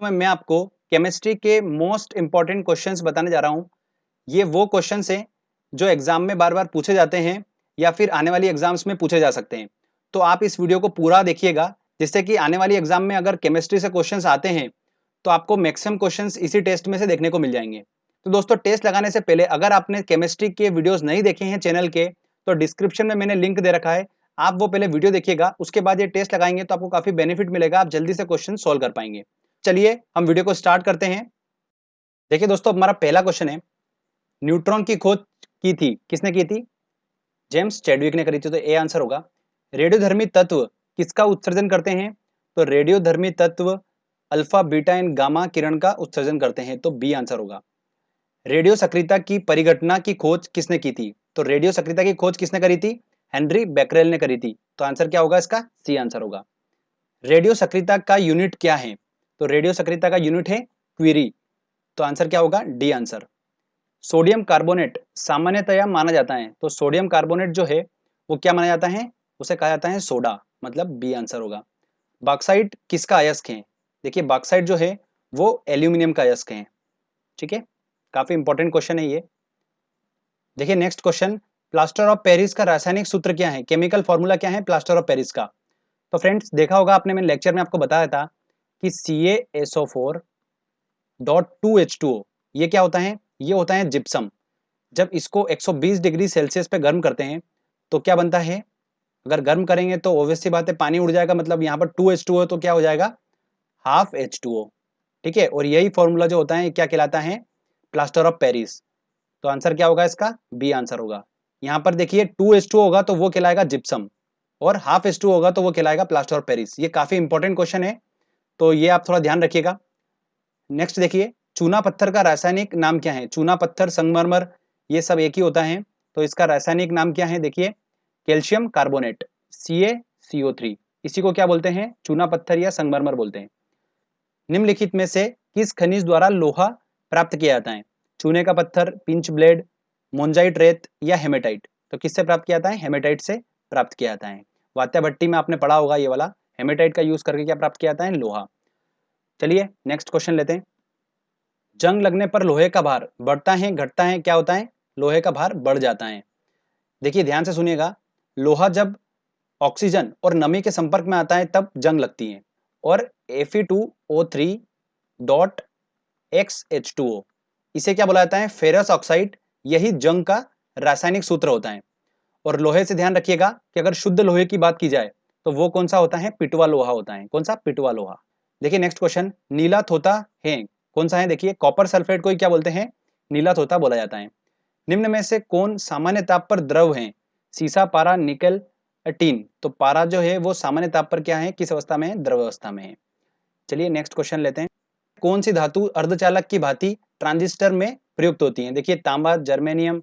में मैं आपको केमिस्ट्री के मोस्ट इंपॉर्टेंट क्वेश्चंस बताने जा रहा हूं। ये वो क्वेश्चंस हैं जो एग्जाम में बार बार पूछे जाते हैं या फिर आने वाली एग्जाम्स में पूछे जा सकते हैं। तो आप इस वीडियो को पूरा देखिएगा, जिससे कि आने वाली एग्जाम में अगर केमिस्ट्री से क्वेश्चंस आते हैं तो आपको मैक्सिमम क्वेश्चंस इसी टेस्ट में से देखने को मिल जाएंगे। तो दोस्तों, टेस्ट लगाने से पहले अगर आपने केमिस्ट्री के वीडियोस नहीं देखे हैं चैनल के, तो डिस्क्रिप्शन में मैंने लिंक दे रखा है, आप वो पहले वीडियो देखिएगा, उसके बाद ये टेस्ट लगाएंगे तो आपको काफी बेनिफिट मिलेगा, आप जल्दी से क्वेश्चन सोल्व कर पाएंगे। चलिए हम वीडियो को स्टार्ट करते हैं। देखिए दोस्तों, हमारा पहला क्वेश्चन है, न्यूट्रॉन की खोज की थी, किसने की थी? जेम्स चैडविक ने करी थी, तो ए आंसर होगा। रेडियोधर्मी तत्व किसका उत्सर्जन करते हैं? तो रेडियोधर्मी तत्व अल्फा बीटा एंड गामा किरण का उत्सर्जन करते हैं, तो बी आंसर होगा। रेडियो सक्रियता की परिघटना की खोज किसने की थी? तो रेडियो सक्रियता की खोज किसने करी थी? हेनरी बैकरेल ने करी थी, तो आंसर क्या होगा इसका? सी आंसर होगा। रेडियो सक्रियता का यूनिट क्या है? तो रेडियो सक्रियता का यूनिट है क्वीरी, तो आंसर क्या होगा? D answer. सोडियम कार्बोनेट सामान्यतया माना जाता है, तो सोडियम कार्बोनेट जो है वो क्या माना जाता है? उसे कहा जाता है सोडा, मतलब बी आंसर होगा। बॉक्साइट किसका अयस्क है? देखिए बॉक्साइट जो है वो एल्यूमिनियम का अयस्क है। ठीक है, काफी इंपॉर्टेंट क्वेश्चन है ये। देखिए next question, plaster of Paris का रासायनिक सूत्र क्या है? केमिकल फॉर्मूला क्या है प्लास्टर ऑफ पेरिस का? तो फ्रेंड्स, देखा होगा आपने, मैंने लेक्चर में आपको बताया था कि CaSO4.2H2O, ये क्या होता है? ये होता है जिप्सम। जब इसको 120 डिग्री सेल्सियस पे गर्म करते हैं तो क्या बनता है? अगर गर्म करेंगे तो ऑब्वियस सी बात है पानी उड़ जाएगा, मतलब यहाँ पर 2H2O, तो क्या हो जाएगा? Half H2O। ठीक है, और यही फॉर्मूला जो होता है क्या कहलाता है? Plaster of Paris. तो आंसर क्या होगा इसका? बी आंसर होगा। यहाँ पर देखिए 2H2O होगा तो वो कहलाएगा जिप्सम, और हाफ H2O होगा तो वो कहलाएगा प्लास्टर ऑफ पेरिस। ये काफी इंपॉर्टेंट क्वेश्चन है, तो ये आप थोड़ा ध्यान रखिएगा। नेक्स्ट देखिए, चूना पत्थर का रासायनिक नाम क्या है? चूना पत्थर, संगमरमर, ये सब एक ही होता है, तो इसका रासायनिक नाम क्या है? देखिए, कैल्शियम कार्बोनेट, CaCO3। इसी को क्या बोलते हैं? चूना पत्थर या संगमरमर बोलते हैं। निम्नलिखित में से किस खनिज द्वारा लोहा प्राप्त किया जाता है? चूने का पत्थर, पिंच ब्लेड, मोन्जाइट रेत या हेमेटाइट? तो किससे प्राप्त किया जाता है? हेमेटाइट से प्राप्त किया जाता है। वात्या भट्टी में आपने पढ़ा होगा ये वाला, हेमेटाइट का यूज करके क्या प्राप्त किया जाता है? लोहा। चलिए नेक्स्ट क्वेश्चन लेते हैं। जंग लगने पर लोहे का भार बढ़ता है घटता है? क्या होता है? लोहे का भार बढ़ जाता है। देखिए ध्यान से सुनिएगा, लोहा जब ऑक्सीजन और नमी के संपर्क में आता है तब जंग लगती है, और Fe2O3 डॉट XH2O, इसे क्या बोला जाता है? Ferrous oxide. यही जंग का रासायनिक सूत्र होता है। और लोहे से ध्यान रखिएगा कि अगर शुद्ध लोहे की बात की जाए तो वो कौन सा होता है? पिटवा लोहा होता है। कौन सा? पिटवा लोहा। देखिए नेक्स्ट क्वेश्चन, नीला थोथा है, कौन सा है? देखिए कॉपर सल्फेट को ही क्या बोलते हैं? नीला थोथा बोला जाता है। निम्न में से कौन सामान्य ताप पर द्रव है? सीसा, पारा, निकल, टीन? तो पारा जो है वो सामान्य ताप पर क्या है? किस अवस्था में है? द्रव अवस्था में है। चलिए नेक्स्ट क्वेश्चन लेते हैं। कौन सी धातु अर्धचालक की भांति ट्रांजिस्टर में प्रयुक्त होती है? देखिए तांबा, जर्मेनियम,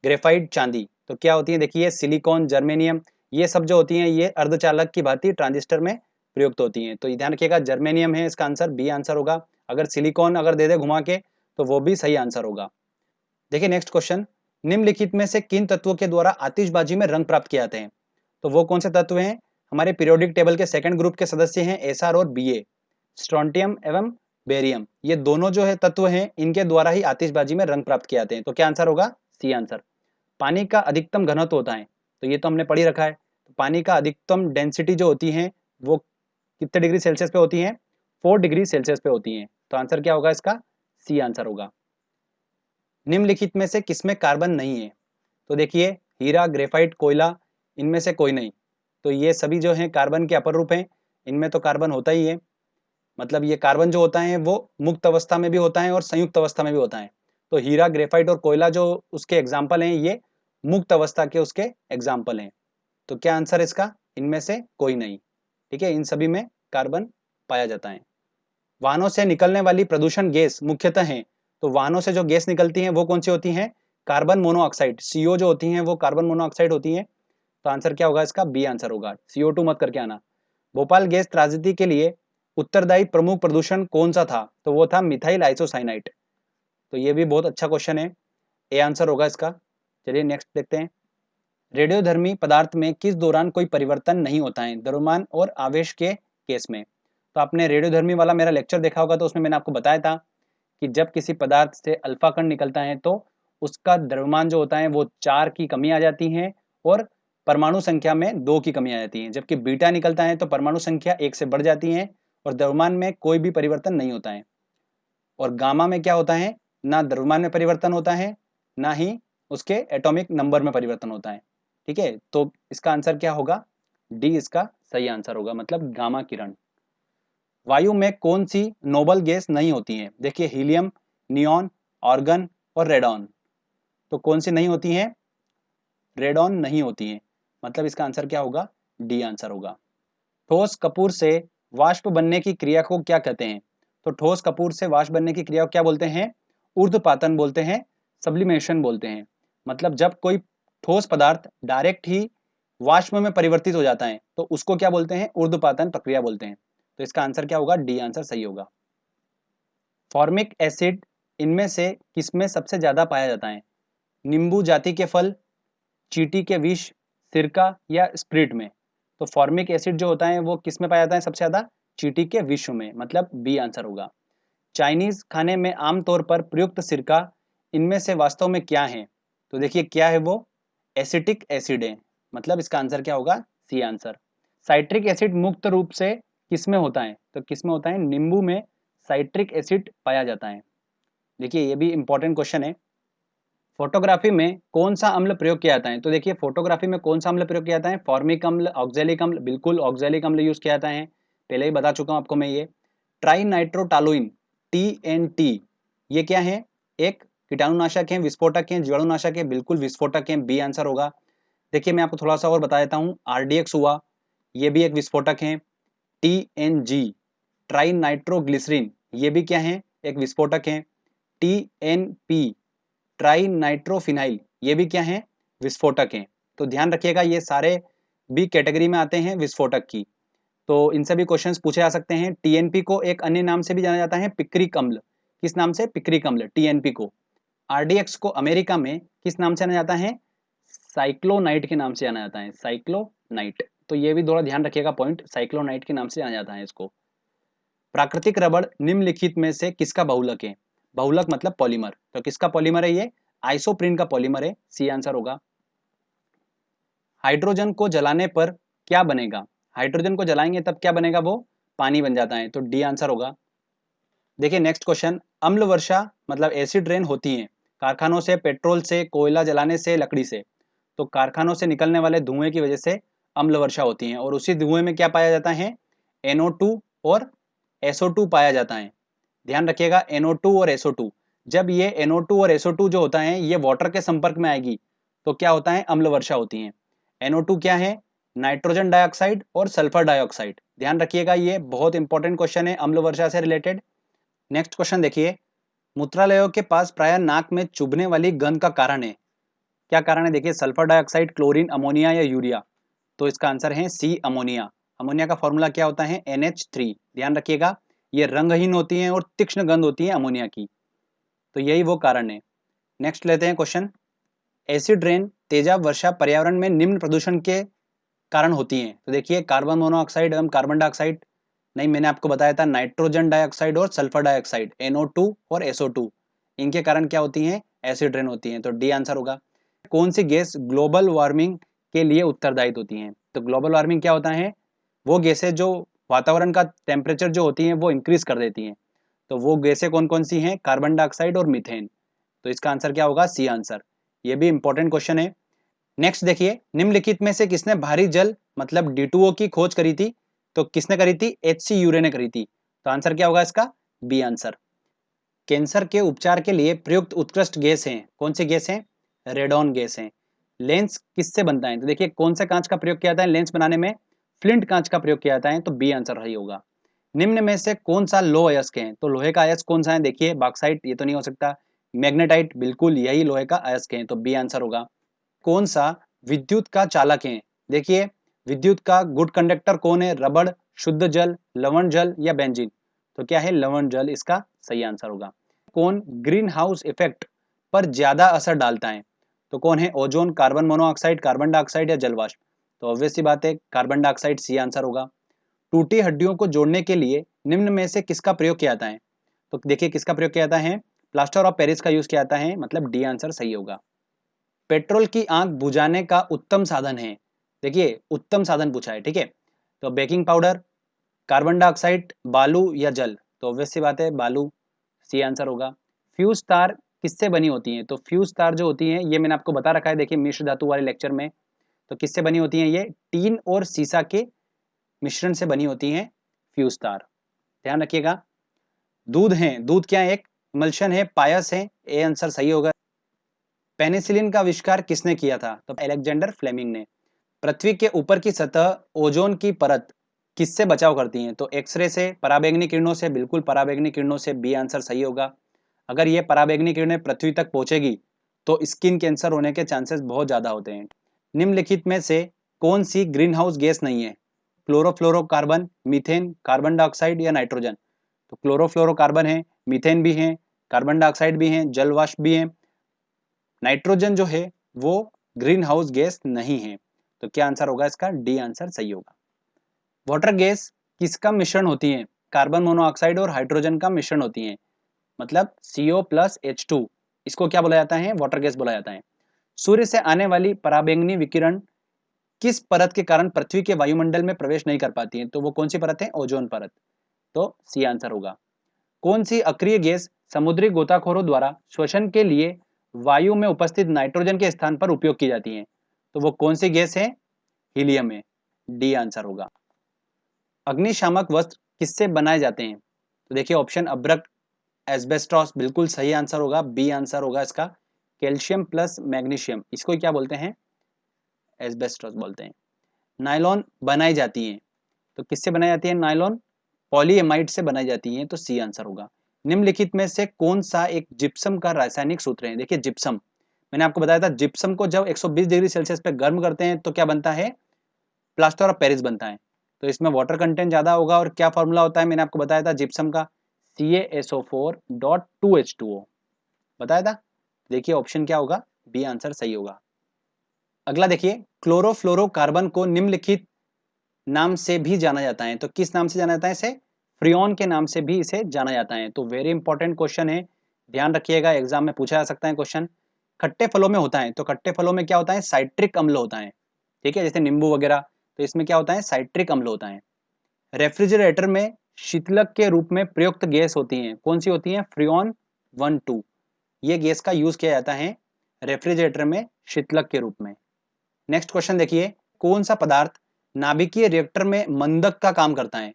ग्रेफाइट, चांदी। तो क्या होती है? देखिए सिलिकॉन, जर्मेनियम, ये सब जो होती हैं ये अर्धचालक की भांति ट्रांजिस्टर में प्रयुक्त होती हैं। तो ध्यान रखिएगा, जर्मेनियम है इसका आंसर, बी आंसर होगा। अगर सिलिकॉन अगर दे दे घुमा के तो वो भी सही आंसर होगा। देखिए नेक्स्ट क्वेश्चन, निम्नलिखित में से किन तत्वों के द्वारा आतिशबाजी में रंग प्राप्त किए जाते हैं? तो वो कौन से तत्व हैं? हमारे पीरियोडिक टेबल के सेकंड ग्रुप के सदस्य हैं Sr और Ba, स्ट्रोंटियम एवं बेरियम। ये दोनों जो है तत्व हैं, इनके द्वारा ही आतिशबाजी में रंग प्राप्त किए जाते हैं। तो क्या आंसर होगा? C answer. पानी का अधिकतम घनत्व होता है, तो ये तो हमने पढ़ ही रखा है। तो पानी का अधिकतम डेंसिटी जो होती है वो कितने डिग्री सेल्सियस पे होती है? 4 डिग्री सेल्सियस पे होती है। तो आंसर क्या होगा इसका? सी आंसर होगा। निम्नलिखित में से किसमें कार्बन नहीं है? तो देखिए हीरा, ग्रेफाइट, कोयला, इनमें से कोई नहीं। तो ये सभी जो हैं कार्बन के अपर रूप हैं, इनमें तो कार्बन होता ही है। मतलब ये कार्बन जो होता है वो मुक्त अवस्था में भी होता है और संयुक्त अवस्था में भी होता है। तो हीरा, ग्रेफाइट और कोयला जो उसके एग्जाम्पल हैं, ये मुक्त अवस्था के उसके एग्जाम्पल हैं। तो क्या आंसर इसका? इनमें से कोई नहीं। ठीक है, इन सभी में कार्बन पाया जाता है। वाहनों से निकलने वाली प्रदूषण गैस मुख्यतः है, तो वाहनों से जो गैस निकलती हैं वो कौन सी होती हैं? कार्बन मोनोऑक्साइड, CO जो होती हैं वो कार्बन मोनोऑक्साइड होती हैं। तो आंसर क्या होगा इसका? बी आंसर होगा। CO2 मत करके आना। भोपाल गैस त्रासदी के लिए उत्तरदायी प्रमुख प्रदूषण कौन सा था? तो वो था मिथाइल आइसोसाइनाइट। तो ये भी बहुत अच्छा क्वेश्चन है, ए आंसर होगा इसका। चलिए नेक्स्ट देखते हैं। रेडियोधर्मी पदार्थ में किस दौरान कोई परिवर्तन नहीं होता है? द्रव्यमान और आवेश के केस में? तो आपने रेडियोधर्मी वाला मेरा लेक्चर देखा होगा, तो उसमें मैंने आपको बताया था कि जब किसी पदार्थ से अल्फा कण निकलता है तो उसका द्रव्यमान जो होता है वो 4 की कमी आ जाती है और परमाणु संख्या में 2 की कमी आ जाती है। जबकि बीटा निकलता है तो परमाणु संख्या 1 से बढ़ जाती है और द्रव्यमान में कोई भी परिवर्तन नहीं होता है। और गामा में क्या होता है, ना द्रव्यमान में परिवर्तन होता है, ना ही उसके एटॉमिक नंबर में परिवर्तन होता है। ठीक है, तो इसका आंसर क्या होगा, डी इसका सही आंसर होगा, मतलब गामा किरण। वायु में कौन सी नोबल गैस नहीं होती है? देखिए हीलियम, नियॉन, ऑर्गन और रेडॉन। तो कौन सी नहीं होती है? रेडॉन नहीं होती है, मतलब इसका आंसर क्या होगा, डी आंसर होगा। ठोस कपूर से वाष्प बनने की क्रिया को क्या कहते हैं? तो ठोस कपूर से वाष्प बनने की क्रिया को क्या बोलते हैं? ऊर्ध्वपातन बोलते हैं, सब्लिमेशन बोलते हैं। मतलब जब कोई ठोस पदार्थ डायरेक्ट ही वाष्प में परिवर्तित हो जाता है तो उसको क्या बोलते हैं? ऊर्ध्वपातन प्रक्रिया बोलते हैं। तो इसका आंसर क्या होगा, डी आंसर सही होगा। फॉर्मिक एसिड इनमें से किसमें सबसे ज्यादा पाया जाता है? नींबू जाति के फल, चींटी के विष, सिरका या स्प्रिट में? तो फॉर्मिक एसिड जो होता है वो किस में पाया जाता है सबसे ज्यादा? चींटी के विष में, मतलब बी आंसर होगा। चाइनीज खाने में आमतौर पर प्रयुक्त सिरका इनमें से वास्तव में क्या है? तो देखिए क्या है वो, एसिटिक एसिड है, मतलब इसका आंसर क्या होगा, सी आंसर। साइट्रिक एसिड मुक्त रूप से किसमें होता है? तो किसमें होता है? नींबू में साइट्रिक एसिड पाया जाता है। देखिए ये भी इंपॉर्टेंट क्वेश्चन है। फोटोग्राफी में कौन सा अम्ल प्रयोग किया जाता है? तो देखिए फोटोग्राफी में कौन सा अम्ल प्रयोग किया जाता है? फॉर्मिक अम्ल, ऑक्जेलिक अम्ल, बिल्कुल ऑक्जेलिक अम्ल यूज किया जाता है, पहले ही बता चुका हूं आपको मैं ये। ट्राई नाइट्रोटालुइन, TNT, ये क्या है? एक कीटाणुनाशक है, विस्फोटक है, जीवाणुनाशक है, बिल्कुल विस्फोटक है, बी आंसर होगा। देखिए मैं आपको थोड़ा सा और बता देता हूँ, RDX हुआ, ये भी एक विस्फोटक है। TNG, ट्राई नाइट्रोग्लिसरीन, ये भी क्या है? एक विस्फोटक है। TNP, ट्राई नाइट्रोफिनाइल, ये भी क्या है? विस्फोटक हैं। तो ध्यान रखिएगा ये सारे बी कैटेगरी में आते हैं विस्फोटक की। तो इनसे भी क्वेश्चंस पूछे जा सकते हैं। टीएनपी को एक अन्य नाम से भी जाना जाता है, पिक्रिक अम्ल। किस नाम से? पिक्रिक अम्ल, टीएनपी को। आरडीएक्स को अमेरिका में किस नाम से जाना जाता है? साइक्लोनाइट के नाम से जाना जाता है, साइक्लोनाइट। तो ये भी थोड़ा ध्यान रखिएगा पॉइंट, साइक्लोनाइट के नाम से जाना जाता है इसको। प्राकृतिक रबड़ निम्नलिखित में से किसका बहुलक है? बहुलक मतलब पॉलीमर, तो किसका पॉलीमर है ये? आइसोप्रीन का पॉलीमर है, सी आंसर होगा। हाइड्रोजन को जलाने पर क्या बनेगा? हाइड्रोजन को जलाएंगे तब क्या बनेगा? वो पानी बन जाता है, तो डी आंसर होगा। देखिए नेक्स्ट क्वेश्चन, अम्ल वर्षा मतलब एसिड रेन होती है कारखानों से, पेट्रोल से, कोयला जलाने से, लकड़ी से? तो कारखानों से निकलने वाले धुएं की वजह से अम्ल वर्षा होती है, और उसी धुएं में क्या पाया जाता है? NO2 और SO2 पाया जाता है। ध्यान रखिएगा NO2 और SO2, जब ये NO2 और SO2 जो होता है ये वाटर के संपर्क में आएगी तो क्या होता है? अम्ल वर्षा होती है। NO2 क्या है? नाइट्रोजन डाइऑक्साइड और सल्फर डाइऑक्साइड। ध्यान रखिएगा ये बहुत इंपॉर्टेंट क्वेश्चन है अम्ल वर्षा से रिलेटेड। नेक्स्ट क्वेश्चन देखिए, मूत्रालयों के पास प्राय नाक में चुभने वाली गंध का कारण है, क्या कारण है? देखिए सल्फर डाइऑक्साइड, क्लोरीन, अमोनिया या यूरिया? तो इसका आंसर है सी, अमोनिया। अमोनिया का फॉर्मूला क्या होता है? NH3। ध्यान रखिएगा ये रंगहीन होती है और तीक्ष्ण गंध होती है अमोनिया की, तो यही वो कारण है। नेक्स्ट लेते हैं क्वेश्चन, एसिड रेन, तेजाब वर्षा पर्यावरण में निम्न प्रदूषण के कारण होती है? तो देखिए कार्बन मोनोऑक्साइड एवं कार्बन डाइऑक्साइड, नहीं मैंने आपको बताया था नाइट्रोजन डाइऑक्साइड और सल्फर डाइऑक्साइड, NO2 और SO2, इनके कारण क्या होती हैं? एसिड रेन होती हैं, तो डी आंसर होगा। कौन सी गैस ग्लोबल वार्मिंग के लिए उत्तरदायी होती हैं? तो ग्लोबल वार्मिंग क्या होता है? वो गैसें जो वातावरण का टेम्परेचर जो होती हैं वो इंक्रीज कर देती हैं। तो वो गैसें कौन कौन सी हैं? कार्बन डाइऑक्साइड और मीथेन। तो इसका आंसर क्या होगा? C answer. ये भी इंपॉर्टेंट क्वेश्चन है। नेक्स्ट देखिए, निम्नलिखित में से किसने भारी जल मतलब D2O की खोज करी थी? तो किसने करी थी? HC यूरे ने करी थी। तो आंसर क्या होगा इसका? B answer. कैंसर के उपचार के लिए प्रयुक्त उत्कृष्ट गैस है, कौन सी गैस है? रेडॉन गैस है। लेंस किससे बनता है? तो देखिए कौन सा कांच का प्रयोग किया जाता है लेंस बनाने में? फ्लिंट कांच का प्रयोग किया जाता है, तो बी आंसर सही होगा। निम्न में से कौन सा लोह अयस्क है? तो लोहे का अयस्क कौन सा है? देखिए बॉक्साइट, ये तो नहीं हो सकता। मैग्नेटाइट, बिल्कुल यही लोहे का अयस्क है, तो बी आंसर होगा। कौन सा विद्युत का चालक है? देखिए विद्युत का गुड कंडक्टर कौन है? रबड़, शुद्ध जल, लवण जल या बेंजीन? तो क्या है? लवण जल इसका सही आंसर होगा। कौन ग्रीन हाउस इफेक्ट पर ज्यादा असर डालता है? तो कौन है? Ozone, carbon monoxide, carbon dioxide या जलवाष्प? तो ऑब्वियस सी बात है कार्बन डाइऑक्साइड, सी आंसर होगा। टूटी हड्डियों को जोड़ने के लिए निम्न में से किसका प्रयोग किया जाता है? तो देखिए किसका प्रयोग किया जाता है, प्लास्टर ऑफ पेरिस का यूज किया जाता है, मतलब डी आंसर सही होगा। पेट्रोल की आंख बुझाने का उत्तम साधन है, देखिए उत्तम साधन पूछा है, ठीक है। तो बेकिंग पाउडर, कार्बन डाइऑक्साइड, बालू या जल, तो ऑब्वियस सी बात है बालू, सी आंसर होगा। फ्यूज तार किससे बनी होती हैं? तो फ्यूज तार जो होती हैं ये मैंने आपको बता रखा है, देखिए मिश्र धातु वाले लेक्चर में। तो किससे बनी होती हैं? ये टीन और सीसा के मिश्रण से बनी होती हैं फ्यूज तार, ध्यान रखिएगा। दूध है, दूध क्या है? एक इमल्शन है, पायस है, ए आंसर सही होगा। पेनिसिलिन का आविष्कार किसने किया था? तो अलेक्जेंडर फ्लेमिंग ने। पृथ्वी के ऊपर की सतह ओजोन की परत किससे बचाव करती है? तो एक्सरे से, पराबैंगनी किरणों से, बिल्कुल पराबैंगनी किरणों से, बी आंसर सही होगा। अगर ये पराबैंगनी किरणें पृथ्वी तक पहुंचेगी तो स्किन कैंसर होने के चांसेस बहुत ज्यादा होते हैं। निम्नलिखित में से कौन सी ग्रीन हाउस गैस नहीं है? क्लोरोफ्लोरोकार्बन, मीथेन, कार्बन डाइऑक्साइड या नाइट्रोजन। तो क्लोरोफ्लोरोकार्बन है, मीथेन भी है, कार्बन डाइऑक्साइड भी है, जल वाष्प भी है। नाइट्रोजन जो है वो ग्रीन हाउस गैस नहीं है, तो क्या आंसर होगा इसका? डी आंसर सही होगा। वाटर गैस किसका मिश्रण होती है? कार्बन मोनोऑक्साइड और हाइड्रोजन का मिश्रण होती है, मतलब CO प्लस H2, इसको क्या बोला जाता है? वाटर गैस बोला जाता है। सूर्य से आने वाली पराबैंगनी विकिरण किस परत के कारण पृथ्वी के वायुमंडल में प्रवेश नहीं कर पाती है? तो वो कौन सी परत है? ओजोन परत, तो सी आंसर होगा। कौन सी अक्रिय गैस समुद्री गोताखोरों द्वारा श्वसन के लिए वायु में उपस्थित नाइट्रोजन के स्थान पर उपयोग की जाती है? तो वो कौन सी गैस है? हीलियम है, डी आंसर होगा। अग्निशामक वस्त्र किससे बनाए जाते हैं? तो देखिए ऑप्शन अब्रक, एस्बेस्टॉस, बिल्कुल सही आंसर होगा, बी आंसर होगा इसका। कैल्शियम प्लस मैग्नीशियम, इसको क्या बोलते हैं? एस्बेस्टॉस बोलते हैं। नायलॉन बनाई जाती है, तो किससे बनाई जाती है नायलॉन? पॉलीएमाइड से बनाई जाती है, तो सी आंसर होगा। निम्नलिखित में से कौन सा एक जिप्सम का रासायनिक सूत्र है? देखिए जिप्सम, मैंने आपको बताया था जिप्सम को जब 120 डिग्री सेल्सियस पे गर्म करते हैं तो क्या बनता है? प्लास्टर ऑफ पेरिस बनता है। तो इसमें वाटर कंटेंट ज्यादा होगा, और क्या फॉर्मूला होता है मैंने आपको बताया था जिप्सम का? CaSO4.2H2O बताया था। देखिए ऑप्शन क्या होगा? बी आंसर सही होगा। अगला देखिए, क्लोरोफ्लोरोकार्बन को निम्नलिखित नाम से भी जाना जाता है, तो किस नाम से जाना जाता है इसे? फ्रियोन के नाम से भी इसे जाना जाता है। तो वेरी इंपॉर्टेंट क्वेश्चन है, ध्यान रखिएगा, एग्जाम में पूछा जा सकता है क्वेश्चन। खट्टे फलों में होता है, तो खट्टे फलों में क्या होता है? साइट्रिक अम्ल होता है, ठीक है, जैसे नींबू वगैरह, तो इसमें क्या होता है? साइट्रिक अम्ल होता है। रेफ्रिजरेटर में शीतलक के रूप में प्रयुक्त गैस होती है, कौन सी होती है? फ्रियोन 1,2, ये गैस का यूज किया जाता है रेफ्रिजरेटर में शीतलक के रूप में। नेक्स्ट क्वेश्चन देखिए, कौन सा पदार्थ नाभिकीय रिएक्टर में मंदक का काम करता है?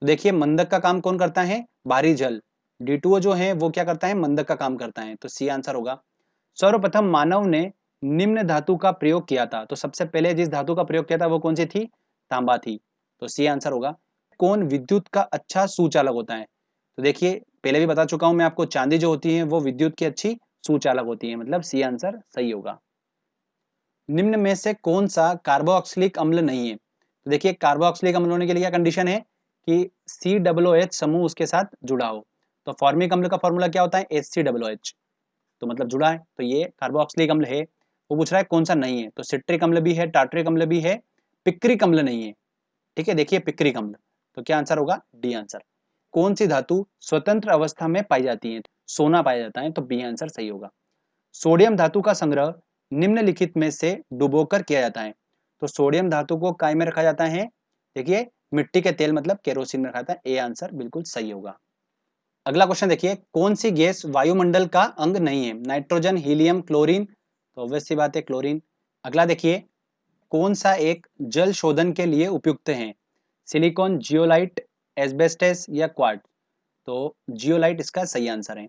तो देखिए मंदक का काम कौन करता है? भारी जल, D2O जो है वो क्या करता है? मंदक का काम करता है, तो सी आंसर होगा। सर्वप्रथम मानव ने निम्न धातु का प्रयोग किया था, तो सबसे पहले जिस धातु का प्रयोग किया था वो कौन सी थी? तांबा थी, तो सी आंसर होगा। कौन विद्युत का अच्छा सुचालक होता है? तो देखिए पहले भी बता चुका हूं मैं आपको, चांदी जो होती है वो विद्युत की अच्छी सुचालक होती है, मतलब सी आंसर सही होगा। निम्न में से कौन सा कार्बोक्सिलिक अम्ल नहीं है? तो देखिए कार्बोक्सिलिक अम्ल होने के लिए क्या कंडीशन है? कि COOH समूह उसके साथ जुड़ा हो। तो फॉर्मिक अम्ल का फॉर्मूला क्या होता है? HCOOH, तो मतलब जुड़ा है, तो ये कार्बोक्सिलिक अम्ल है। वो पूछ रहा है कौन सा नहीं है, तो सिट्रिक अम्ल भी है, टार्टरिक अम्ल भी है, पिक्रिक अम्ल नहीं है, ठीक है। देखिए पिक्रिक अम्ल, तो क्या आंसर होगा? D answer. कौन सी धातु स्वतंत्र अवस्था में पाई जाती है? सोना पाया जाता है, तो बी आंसर सही होगा। सोडियम धातु का संग्रह निम्नलिखित में से डुबोकर किया जाता है, तो सोडियम धातु को काय में रखा जाता है? देखिए मिट्टी के तेल मतलब केरोसिन में रखा जाता है, ए आंसर बिल्कुल सही होगा। अगला क्वेश्चन देखिए, कौन सी गैस वायुमंडल का अंग नहीं है? नाइट्रोजन, हीलियम, क्लोरीन, तो ऑब्वियस सी बात है क्लोरीन। अगला देखिए, कौन सा एक जल शोधन के लिए उपयुक्त है? सिलिकॉन, जियोलाइट, एस्बेस्टस या क्वार्ट्ज, तो जियोलाइट इसका सही आंसर है।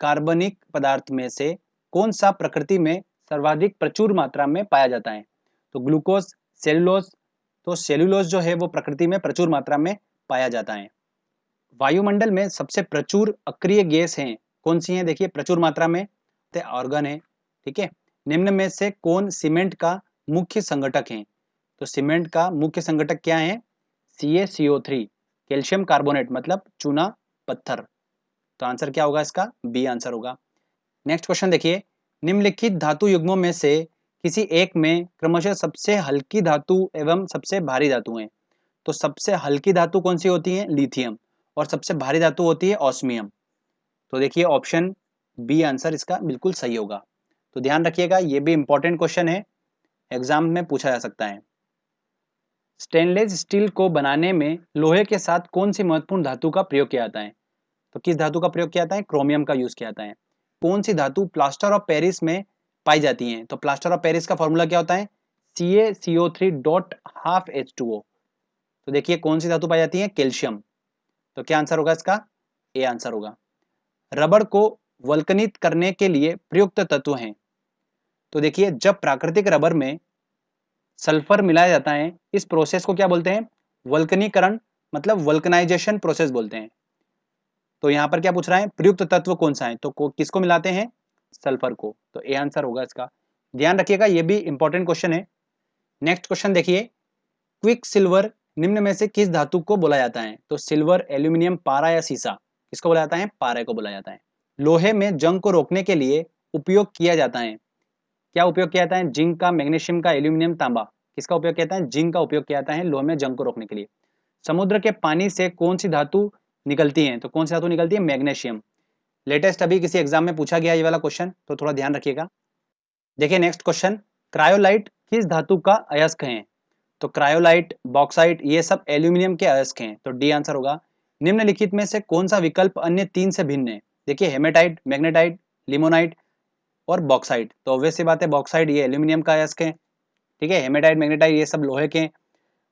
कार्बनिक पदार्थ में से कौन सा प्रकृति में सर्वाधिक प्रचुर मात्रा में पाया जाता है? तो ग्लूकोज, सेलुलोज, तो सेलुलोज जो है वो प्रकृति में प्रचुर मात्रा में पाया जाता है। वायुमंडल में सबसे प्रचुर अक्रिय गैस हैं, कौन सी हैं? देखिए प्रचुर मात्रा में आर्गन है, ठीक है। निम्न में से कौन सीमेंट का मुख्य संगठक है? तो सीमेंट का मुख्य संगठक क्या है? CaCO3, कैल्शियम कार्बोनेट, मतलब चूना पत्थर, तो आंसर क्या होगा इसका? बी आंसर होगा। नेक्स्ट क्वेश्चन देखिए, निम्नलिखित धातु युग्मों में से किसी एक में क्रमशः सबसे हल्की धातु एवं सबसे भारी धातु है, तो सबसे हल्की धातु कौन सी होती है? लिथियम। और सबसे भारी धातु होती है ऑस्मियम। तो देखिए ऑप्शन बी आंसर इसका बिल्कुल सही होगा। तो ध्यान रखिएगा, ये भी इंपॉर्टेंट क्वेश्चन है, एग्जाम में पूछा जा सकता है। स्टेनलेस स्टील को बनाने में लोहे के साथ कौन सी महत्वपूर्ण धातु का प्रयोग किया जाता है? तो किस धातु का प्रयोग किया जाता है? क्रोमियम का यूज किया जाता है। कौन सी धातु प्लास्टर ऑफ पेरिस में पाई जाती है? तो प्लास्टर ऑफ पेरिस का फॉर्मूला क्या होता है? CaCO3 dot half H2O। तो देखिए कौन सी धातु पाई जाती है? कैल्शियम। तो क्या आंसर होगा इसका? ए आंसर होगा। रबड़ को वल्कनित करने के लिए प्रयुक्त तत्व हैं। तो देखिए जब प्राकृतिक रबर में सल्फर मिलाया जाता है, इस प्रोसेस को क्या बोलते हैं? वल्कनीकरण, मतलब वल्कनाइजेशन प्रोसेस बोलते हैं। तो यहाँ पर क्या पूछ रहा है? प्रयुक्त तत्व कौन सा है? तो किसको मिलाते हैं? सल्फर को। तो ए आंसर होगा इसका। ध्यान रखिएगा, ये भी इंपॉर्टेंट क्वेश्चन है। नेक्स्ट क्वेश्चन देखिए, क्विक सिल्वर निम्न में से किस धातु को बोला जाता है? तो सिल्वर, एल्यूमिनियम, पारा या सीसा, किसको बोला जाता है? पारे को बोला जाता है। लोहे में जंग को रोकने के लिए उपयोग किया जाता है, क्या उपयोग किया जाता है? जिंक का, मैग्नीशियम का, एल्यूमिनियम, तांबा, किसका उपयोग किया जाता है? जिंक का उपयोग किया जाता है लोहे में जंग को रोकने के लिए। समुद्र के पानी से कौन सी धातु निकलती है? तो कौन सी धातु निकलती है? मैग्नीशियम। लेटेस्ट अभी किसी एग्जाम में पूछा गया ये वाला क्वेश्चन, तो थोड़ा ध्यान रखिएगा। देखिए नेक्स्ट क्वेश्चन, क्रायोलाइट किस धातु का अयस्क है? तो क्रायोलाइट, बॉक्साइट, ये सब एल्यूमिनियम के अयस्क हैं। तो डी आंसर होगा। निम्नलिखित में से कौन सा विकल्प अन्य तीन से भिन्न है? देखिए हेमेटाइट, मैग्नेटाइट, लिमोनाइट और बॉक्साइट। तो ऑब्वियस सी बात है, बॉक्साइट ये एल्यूमिनियम का अयस्क है, ठीक है। हेमेटाइट, मैग्नेटाइट ये सब लोहे के।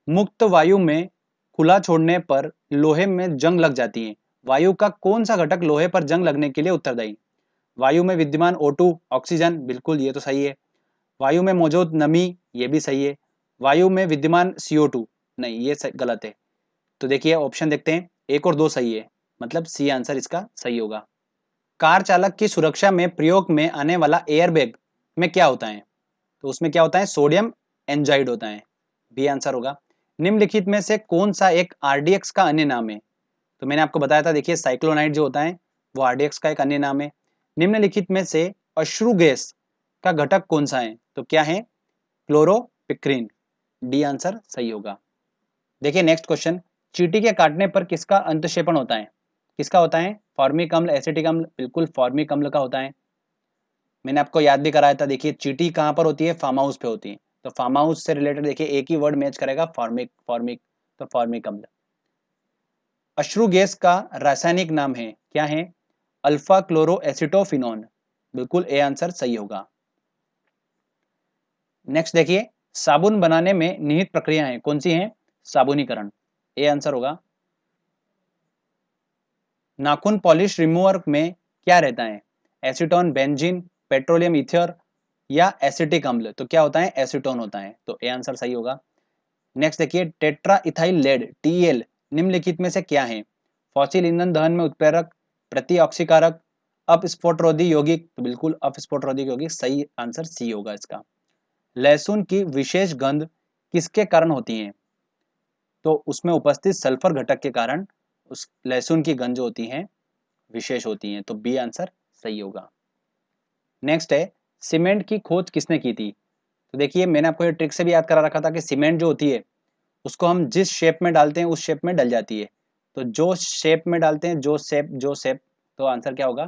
मुक्त वायु में खुला छोड़ने पर लोहे में जंग लग जाती है, वायु का कौन सा घटक लोहे पर जंग लगने के लिए उत्तरदायी? वायु में विद्यमान O2, ऑक्सीजन, बिल्कुल ये तो सही है। वायु में मौजूद नमी, ये भी सही है। वायु में विद्यमान CO2, नहीं ये गलत है। तो देखिए ऑप्शन देखते हैं, एक और दो सही है, मतलब सी आंसर इसका सही होगा। कार चालक की सुरक्षा में प्रयोग में आने वाला एयरबैग में क्या होता है? तो उसमें क्या होता है? सोडियम एंजाइड होता है, बी आंसर होगा। निम्नलिखित में से कौन सा एक RDX का अन्य नाम है? तो मैंने आपको बताया था, देखिए साइक्लोनाइट जो होता है वो RDX का एक अन्य नाम है। निम्नलिखित में से अश्रु गैस का घटक कौन सा है? तो क्या है? क्लोरोपिक्रीन, डी आंसर सही होगा। देखिए नेक्स्ट क्वेश्चन, चींटी के काटने पर किसका अंतक्षेपण होता है? किसका होता है? फॉर्मिक अम्ल, एसिटिक अम्ल, बिल्कुल फॉर्मिक अम्ल का होता है। मैंने आपको याद भी कराया था, देखिए चींटी कहाँ पर होती है? फार्म हाउस पे होती है। तो फार्म हाउस से रिलेटेड देखिए एक ही वर्ड मैच करेगा, फॉर्मिक, फॉर्मिक, तो फॉर्मिक अम्ल। अश्रु गैस का रासायनिक नाम है, क्या है? अल्फा क्लोरो एसिटोफिनोन, बिल्कुल ए आंसर सही होगा। नेक्स्ट देखिए, साबुन बनाने में निहित प्रक्रियाएं कौन सी हैं? साबुनीकरण, ए आंसर होगा। नाखून पॉलिश रिमूवर में क्या रहता है? एसीटोन, बेंजीन, पेट्रोलियम ईथर या एसिटिक अम्ल। तो क्या होता है? एसीटोन होता है, तो ए आंसर सही होगा। नेक्स्ट देखिए, टेट्रा इथाइल लेड TEL निम्नलिखित में से क्या है? फॉसिल ईंधन दहन में उत्प्रेरक, प्रतिऑक्सीकारक, अपस्फोटरोधी यौगिक, तो बिल्कुल अपस्फोटरोधी यौगिक, सही आंसर सी होगा इसका। लहसुन की विशेष गंध किसके कारण होती है? तो उसमें उपस्थित सल्फर घटक के कारण उस लहसुन की गंध जो होती है विशेष होती है, तो बी आंसर सही होगा। नेक्स्ट है, सीमेंट की खोज किसने की थी? तो देखिए मैंने आपको ये ट्रिक से भी याद करा रखा था कि सीमेंट जो होती है उसको हम जिस शेप में डालते हैं उस शेप में डल जाती है। तो जो शेप में डालते हैं, जो शेप, तो आंसर क्या होगा?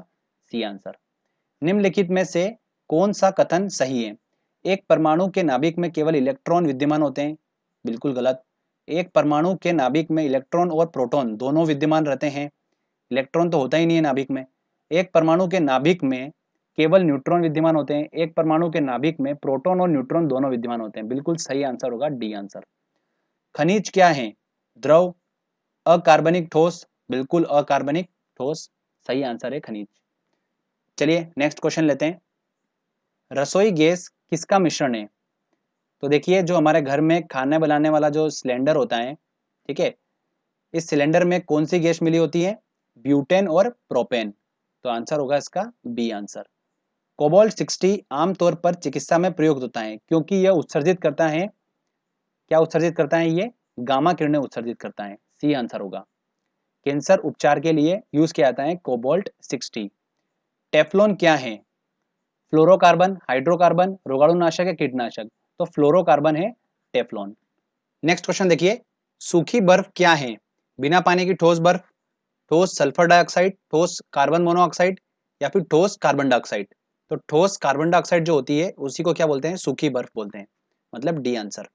C answer. निम्नलिखित में से कौन सा कथन सही है? एक परमाणु के नाभिक में केवल इलेक्ट्रॉन विद्यमान होते हैं, बिल्कुल गलत। एक परमाणु के नाभिक में इलेक्ट्रॉन और प्रोटॉन दोनों विद्यमान रहते हैं, इलेक्ट्रॉन तो होता ही नहीं है नाभिक में। एक परमाणु के नाभिक में केवल न्यूट्रॉन विद्यमान होते हैं, एक परमाणु के नाभिक में प्रोटॉन और न्यूट्रॉन दोनों विद्यमान होते हैं, बिल्कुल सही आंसर होगा डी आंसर। खनिज क्या है? द्रव, अकार्बनिक ठोस, बिल्कुल अकार्बनिक ठोस, सही आंसर है खनिज। चलिए नेक्स्ट क्वेश्चन लेते हैं, रसोई गैस किसका मिश्रण है? तो देखिए जो हमारे घर में खाना बनाने वाला जो सिलेंडर होता है, ठीक है, इस सिलेंडर में कौन सी गैस मिली होती है? ब्यूटेन और प्रोपेन, तो आंसर होगा इसका बी आंसर। कोबाल्ट 60 आमतौर पर चिकित्सा में प्रयुक्त होता है क्योंकि यह उत्सर्जित करता है, क्या उत्सर्जित करता है? ये गामा किरणें उत्सर्जित करता है, सी आंसर होगा। कैंसर उपचार के लिए यूज किया जाता है कोबाल्ट 60। टेफ्लॉन क्या है? फ्लोरोकार्बन, हाइड्रोकार्बन, रोगाणुनाशक या कीटनाशक? तो फ्लोरोकार्बन है टेफ्लॉन। नेक्स्ट क्वेश्चन देखिए, सूखी बर्फ क्या है? बिना पानी की ठोस बर्फ, ठोस सल्फर डाइऑक्साइड, ठोस कार्बन मोनोऑक्साइड या फिर ठोस कार्बन डाइऑक्साइड। तो ठोस कार्बन डाइऑक्साइड जो होती है उसी को क्या बोलते हैं? सूखी बर्फ बोलते हैं, मतलब डी आंसर।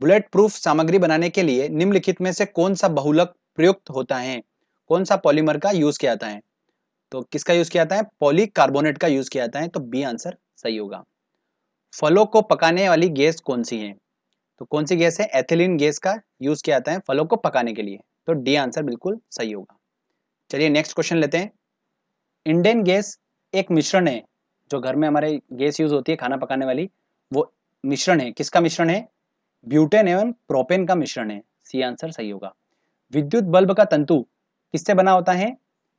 बुलेट प्रूफ सामग्री बनाने के लिए निम्नलिखित में से कौन सा बहुलक प्रयुक्त होता है? कौन सा पॉलीमर का यूज किया जाता है? तो किसका यूज किया जाता है? पॉलीकार्बोनेट का यूज किया जाता है, तो बी आंसर सही होगा। फलों को पकाने वाली गैस कौन सी है? तो कौन सी गैस है? एथिलीन गैस का यूज किया जाता है फलों को पकाने के लिए, तो डी आंसर बिल्कुल सही होगा। चलिए नेक्स्ट क्वेश्चन लेते हैं। इंडेन गैस एक मिश्रण है, जो घर में हमारे गैस यूज होती है खाना पकाने वाली, वो मिश्रण है, किसका मिश्रण है? ब्यूटेन एवं प्रोपेन का मिश्रण है, सी आंसर सही होगा। विद्युत बल्ब का तंतु किससे बना होता है?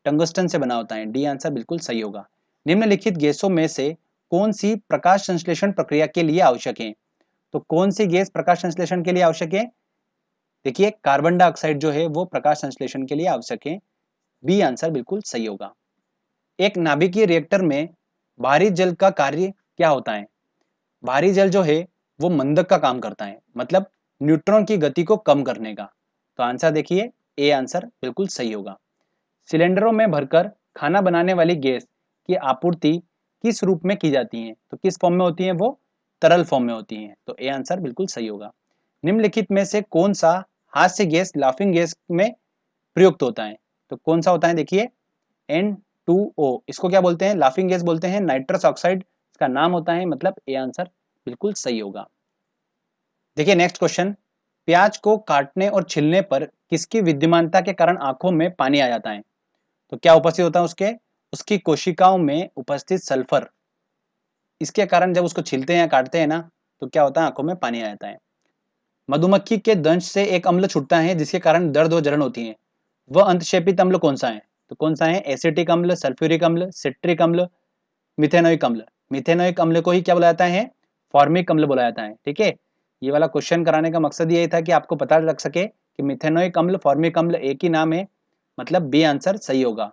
टंगस्टन से बना होता है, डी आंसर बिल्कुल सही होगा। निम्नलिखित गैसों में से कौन सी प्रकाश संश्लेषण प्रक्रिया के लिए आवश्यक है? तो कौन सी गैस प्रकाश संश्लेषण के लिए आवश्यक है? देखिए कार्बन डाइऑक्साइड जो है वो प्रकाश संश्लेषण के लिए आवश्यक है, बी आंसर बिल्कुल सही होगा। एक नाभिकीय रिएक्टर में भारी जल का कार्य क्या होता है? भारी जल जो है वो मंदक का काम करता है, मतलब न्यूट्रॉन की गति को कम करने का। तो आंसर देखिए ए आंसर बिल्कुल सही होगा। सिलेंडरों में भरकर खाना बनाने वाली गैस की आपूर्ति किस रूप में की जाती है? तो किस फॉर्म में होती है वो? तरल फॉर्म में होती है, तो ए आंसर बिल्कुल सही होगा। निम्नलिखित में से कौन सा हास्य गैस लाफिंग गैस में प्रयुक्त होता है? तो कौन सा होता है? देखिए N2O, इसको क्या बोलते हैं? लाफिंग गैस बोलते हैं, नाइट्रस ऑक्साइड इसका नाम होता है, मतलब ए आंसर बिल्कुल सही होगा। देखिए नेक्स्ट क्वेश्चन, प्याज को काटने और छिलने पर किसकी विद्यमानता के कारण आंखों में पानी आ जाता है? तो क्या उपस्थित होता है उसकी कोशिकाओं में उपस्थित सल्फर, इसके कारण जब उसको छीलते हैं या काटते हैं ना, तो क्या होता है? आंखों में पानी आ जाता है। मधुमक्खी के दंश से एक अम्ल छूटता है जिसके कारण दर्द व जलन होती है, वह अंतक्षेपित अम्ल कौन सा है? तो कौन सा है? एसिटिक अम्ल, सल्फ्यूरिक अम्ल, सिट्रिक अम्ल, मिथेनोइक अम्ल। मिथेनोइक अम्ल को ही क्या बोला जाता है? फॉर्मिक अम्ल बोला जाता है, ठीक है। ये वाला क्वेश्चन कराने का मकसद ये था कि आपको पता लग सके कि मिथेनोइक अम्ल फॉर्मिक अम्ल एक ही नाम है, मतलब बी आंसर सही होगा।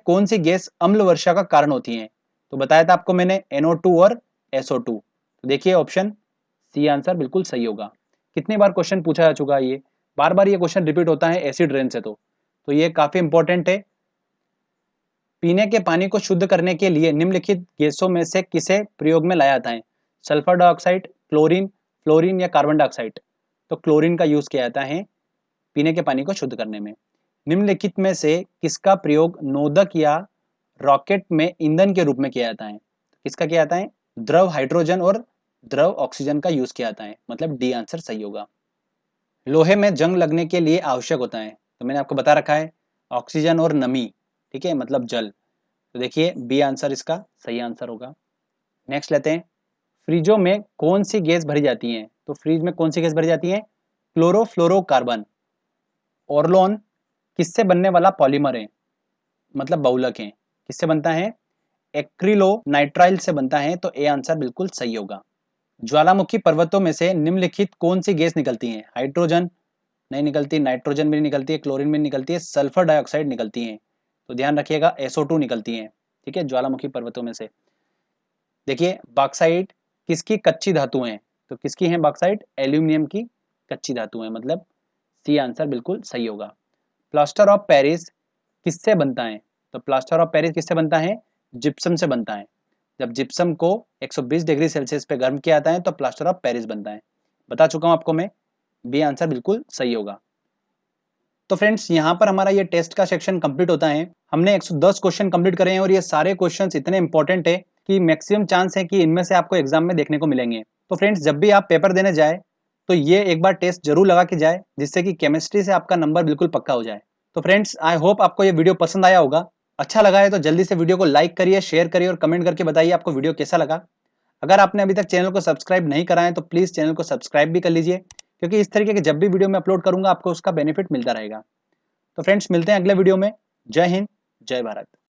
कौन सी गैस अम्ल वर्षा का कारण होती है? तो बताया था आपको मैंने NO2 और SO2। तो देखिए ऑप्शन सी आंसर बिल्कुल सही होगा। कितनी बार क्वेश्चन पूछा जा चुका है, ये बार बार ये क्वेश्चन रिपीट होता है एसिड रेन से, तो ये काफी इंपॉर्टेंट है। पीने के पानी को शुद्ध करने के लिए निम्नलिखित गैसों में से किसे प्रयोग में लाया जाता है? सल्फर डाइऑक्साइड, क्लोरीन, फ्लोरीन या कार्बन डाइऑक्साइड। तो क्लोरीन का यूज किया जाता है पीने के पानी को शुद्ध करने में। निम्नलिखित में से किसका प्रयोग नोदक या रॉकेट में ईंधन के रूप में किया जाता है? किसका किया जाता है? द्रव हाइड्रोजन और द्रव ऑक्सीजन का यूज किया जाता है, मतलब डी आंसर सही होगा। लोहे में जंग लगने के लिए आवश्यक होता है, तो मैंने आपको बता रखा है ऑक्सीजन और नमी, ठीक है, मतलब जल। तो देखिए बी आंसर इसका सही आंसर होगा। नेक्स्ट लेते हैं, फ्रिजों में कौन सी गैस भरी जाती है? तो फ्रिज में कौन सी गैस भरी जाती है? क्लोरोफ्लोरोकार्बन। ऑर्लोन किससे बनने वाला पॉलीमर है, मतलब बहुलक है, किससे बनता है? एक्रिलोनाइट्राइल से बनता है, तो ए आंसर बिल्कुल सही होगा। ज्वालामुखी पर्वतों में से निम्नलिखित कौन सी गैस निकलती है? हाइड्रोजन नहीं निकलती, नाइट्रोजन भी नहीं निकलती है, क्लोरीन भी नहीं निकलती है, सल्फर डाइऑक्साइड निकलती है, तो ध्यान रखिएगा SO2 निकलती है, ठीक है, ज्वालामुखी पर्वतों में से। देखिए बॉक्साइट किसकी कच्ची धातु है? तो किसकी है बॉक्साइट? एल्यूमिनियम की कच्ची धातु है, मतलब सी आंसर बिल्कुल सही होगा। प्लास्टर ऑफ पेरिस किससे बनता है? तो प्लास्टर ऑफ पेरिस किससे बनता है? जिप्सम से बनता है। जब जिप्सम को 120 डिग्री सेल्सियस पे गर्म किया जाता है तो प्लास्टर ऑफ पेरिस बनता है। बता चुका हूं आपको मैं, बी आंसर बिल्कुल सही होगा। तो फ्रेंड्स यहाँ पर हमारा ये टेस्ट का सेक्शन कंप्लीट होता है। हमने 110 क्वेश्चन कंप्लीट करे हैं और ये सारे क्वेश्चंस इतने इंपॉर्टेंट है कि मैक्सिमम चांस है कि इनमें से आपको एग्जाम में देखने को मिलेंगे। तो फ्रेंड्स जब भी आप पेपर देने जाए तो ये एक बार टेस्ट जरूर लगा के जाए, जिससे कि केमिस्ट्री से आपका नंबर बिल्कुल पक्का हो जाए। तो फ्रेंड्स आई होप आपको ये वीडियो पसंद आया होगा। अच्छा लगा है तो जल्दी से वीडियो को लाइक करिए, शेयर करिए और कमेंट करके बताइए आपको वीडियो कैसा लगा। अगर आपने अभी तक चैनल को सब्सक्राइब नहीं करा है तो प्लीज चैनल को सब्सक्राइब भी कर लीजिए, क्योंकि इस तरीके के जब भी वीडियो मैं अपलोड करूंगा आपको उसका बेनिफिट मिलता रहेगा। तो फ्रेंड्स मिलते हैं अगले वीडियो में। जय हिंद, जय भारत।